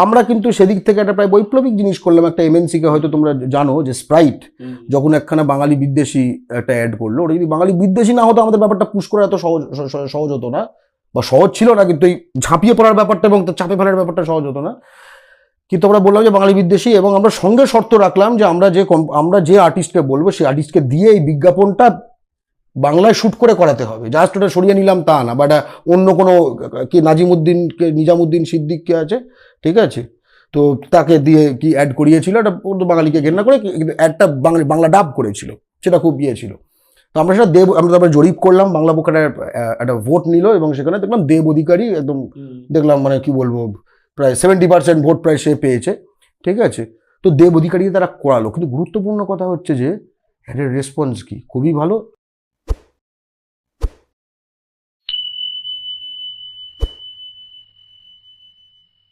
আমরা কিন্তু সেদিক থেকে একটা প্রায় বৈপ্লবিক জিনিস করলাম। একটা এমএনসিকে হয়তো তোমরা জানো যে স্প্রাইট যখন একখানা বাঙালি বিদ্বেষী একটা অ্যাড করলো, ওটা যদি বাঙালি বিদ্বেষী না হতো আমাদের ব্যাপারটা পুশ করা এত সহজ হতো না, বা সহজ ছিল না, কিন্তু এই ঝাঁপিয়ে পড়ার ব্যাপারটা এবং চাপে ফেলার ব্যাপারটা সহজ হতো না। কিন্তু আমরা বললাম যে বাঙালি বিদ্বেষী, এবং আমরা সঙ্গে শর্ত রাখলাম যে আমরা যে আর্টিস্টকে বলবো সেই আর্টিস্টকে দিয়ে এই বিজ্ঞাপনটা বাংলায় শ্যুট করে করাতে হবে। জাস্ট ওটা সরিয়ে নিলাম তা না, বা অন্য কোনো কি নিজামুদ্দিন সিদ্দিককে আছে, ঠিক আছে, তো তাকে দিয়ে কি অ্যাড করিয়েছিল, এটা বাঙালিকে ঘেন্না করে, কিন্তু অ্যাডটা বাংলা ডাব করেছিল, সেটা খুব ছিল। তো আমরা সেটা আমরা তারপরে জরিপ করলাম, বাংলা বুক একটা ভোট নিল, এবং সেখানে দেখলাম দেব অধিকারী একদম দেখলাম মানে কি বলবো প্রায় 70% ভোট প্রায় সে পেয়েছে, ঠিক আছে। তো দেব অধিকারী তারা করালো, কিন্তু গুরুত্বপূর্ণ কথা হচ্ছে যে এর রেসপন্স কি, খুবই ভালো।